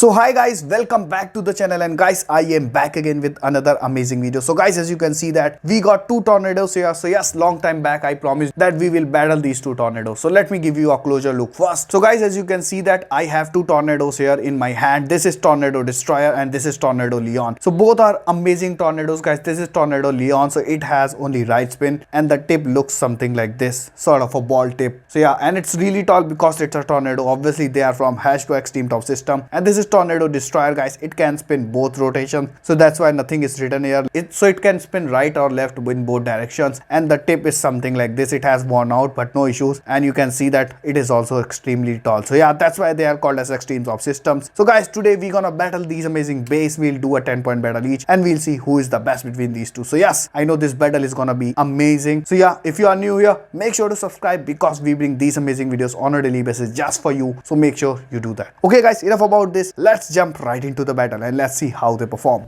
So hi guys, welcome back to the channel, and guys I am back again with another amazing video. So guys, as you can see that we got two tornadoes here. So yes, long time back I promised that we will battle these two tornadoes. So let me give you a closer look first. So guys, as you can see that I have two tornadoes here in my hand. This is Tornado Destroyer and this is Tornado Leone. So both are amazing tornadoes guys. This is Tornado Leone, so it has only right spin and the tip looks something like this, sort of a ball tip. So yeah, and it's really tall because it's a tornado. Obviously they are from #2 Extreme Top System, and this is Tornado Destroyer guys. It can spin both rotations, so that's why nothing is written here. So it can spin right or left in both directions, and the tip is something like this. It has worn out but no issues, and you can see that it is also extremely tall. So yeah, that's why they are called as Extreme Top Systems. So guys, today we're gonna battle these amazing base. We'll do a 10-point battle each and we'll see who is the best between these two. So yes, I know this battle is gonna be amazing. So yeah, if you are new here, make sure to subscribe because we bring these amazing videos on a daily basis just for you. So make sure you do that. Okay guys, enough about this. Let's jump right into the battle and let's see how they perform.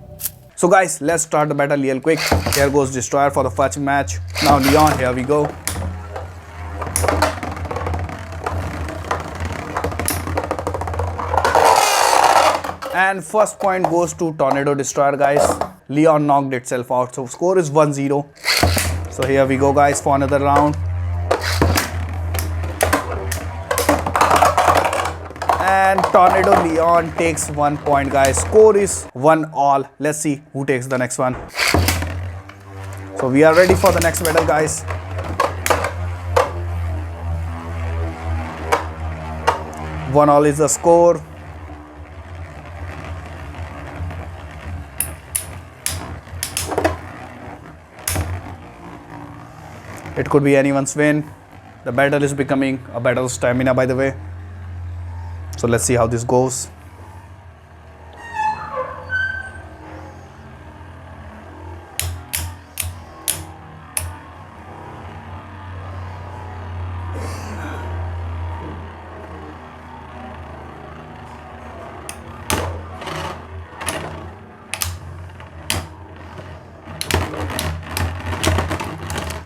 So guys, let's start the battle real quick. Here goes Destroyer for the first match. Now Leone, here we go. And first point goes to Tornado Destroyer guys. Leone knocked itself out, so score is 1-0. So here we go guys for another round. And Tornado Leone takes 1 point guys. Score is 1-all. Let's see who takes the next one. So we are ready for the next battle guys. One all is the score. It could be anyone's win. The battle is becoming a battle of stamina, by the way. So let's see how this goes.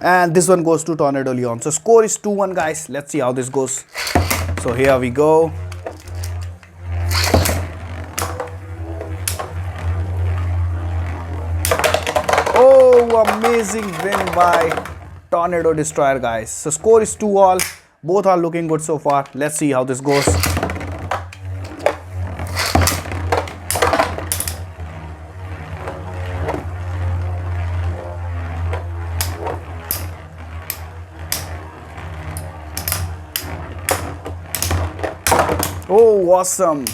And this one goes to Tornado Leone. So score is 2-1 guys. Let's see how this goes. So here we go. Oh, amazing win by Tornado Destroyer guys. So score is 2-all. Both are looking good so far. Let's see how this goes. Oh, awesome.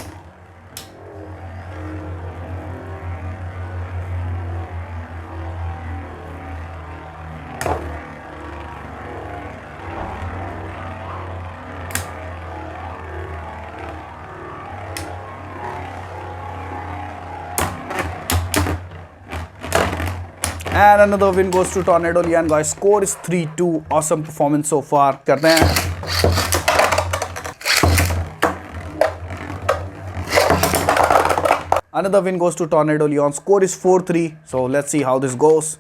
And another win goes to Tornado Leone guys. Score is 3-2. Awesome performance so far. करते हैं. Another win goes to Tornado Leone. Score is 4-3. So let's see how this goes.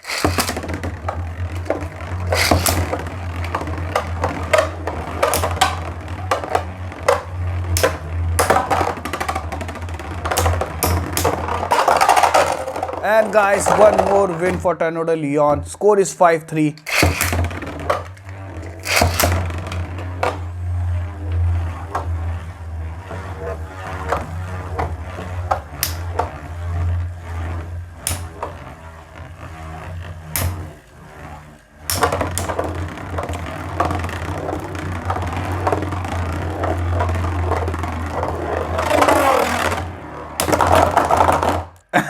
And guys, one more win for Tornado Leone. Score is 5-3.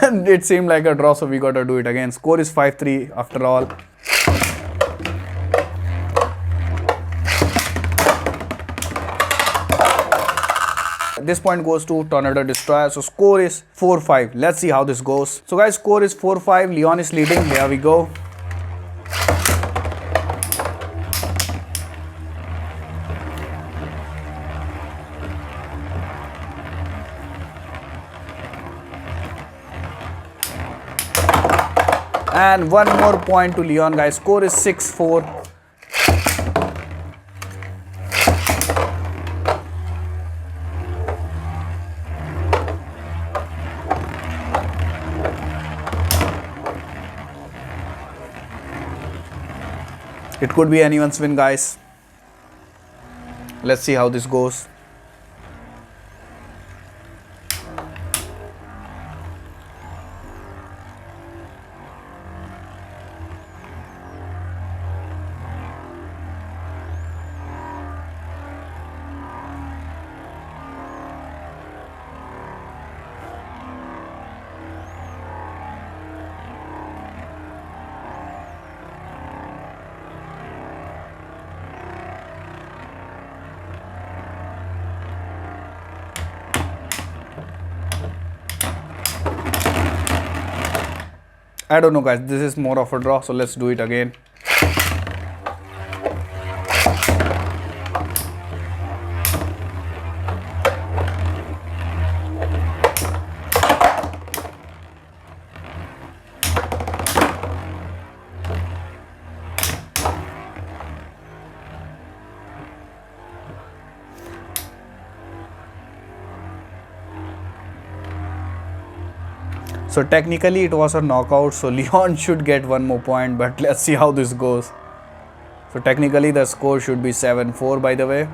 And it seemed like a draw, so we gotta do it again. Score is 5-3 after all. This point goes to Tornado Destroyer, so score is 4-5. Let's see how this goes. So guys, score is 4-5. Leone is leading. Here we go. And one more point to Leone guys. Score is 6-4. It could be anyone's win, guys. Let's see how this goes. I don't know, guys, this is more of a draw, so let's do it again. So technically it was a knockout, so Leone should get one more point, but let's see how this goes. So technically the score should be 7-4, by the way.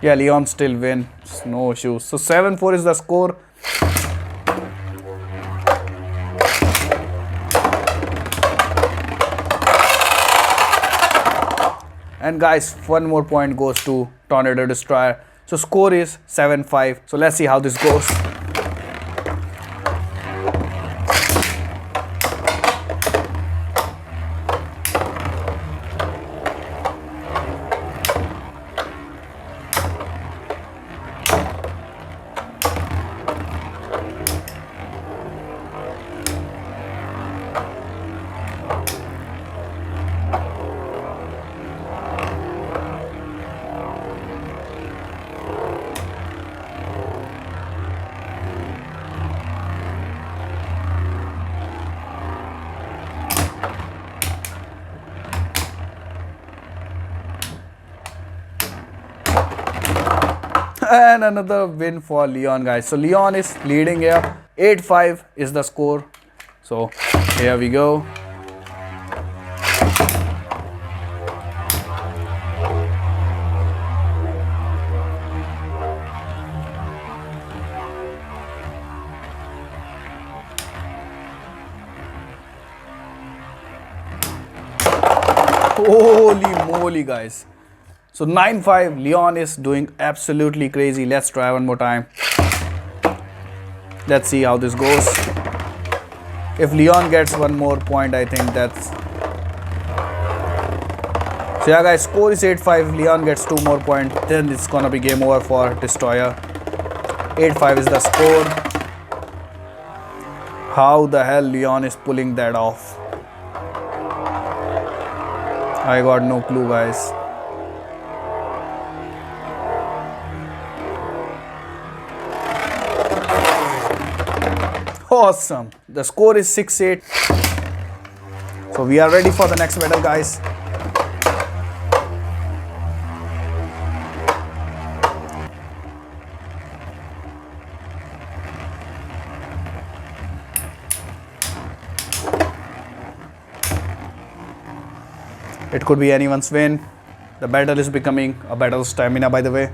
Yeah, Leone still wins, no issues. So 7-4 is the score. And guys, one more point goes to Tornado Destroyer. So score is 7-5. So let's see how this goes. And another win for Leone, guys. So Leone is leading here. 8-5 is the score. So here we go. Holy moly, guys. So 9-5, Leone is doing absolutely crazy. Let's try one more time. Let's see how this goes. If Leone gets one more point, I think that's... So yeah, guys, score is 8-5. Leone gets 2 more points. Then it's gonna be game over for Destroyer. 8-5 is the score. How the hell Leone is pulling that off? I got no clue, guys. Awesome. The score is 6-8. So we are ready for the next battle, guys. It could be anyone's win. The battle is becoming a battle of stamina, by the way.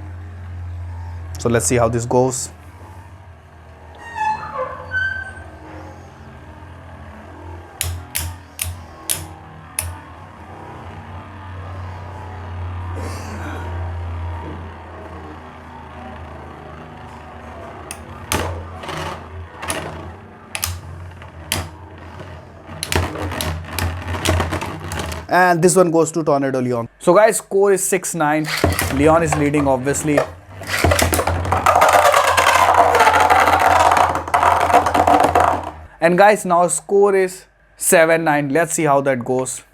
So let's see how this goes. And this one goes to Tornado Leone. So guys, score is 6-9. Leone is leading, obviously. And guys, now score is 7-9. Let's see how that goes.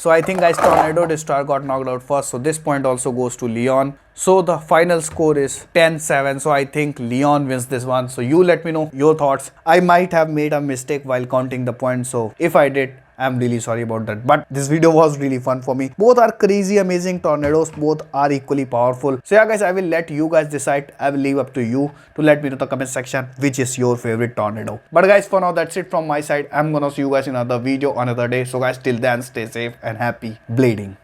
So I think guys Tornado Destroyer got knocked out first. So this point also goes to Leone. So the final score is 10-7. So I think Leone wins this one. So you let me know your thoughts. I might have made a mistake while counting the points. So if I did, I'm really sorry about that. But this video was really fun for me. Both are crazy amazing tornadoes. Both are equally powerful. So yeah guys, I will let you guys decide. I will leave up to you to let me know in the comment section which is your favorite tornado. But guys, for now that's it from my side. I'm gonna see you guys in another video another day. So guys, till then, stay safe and happy blading.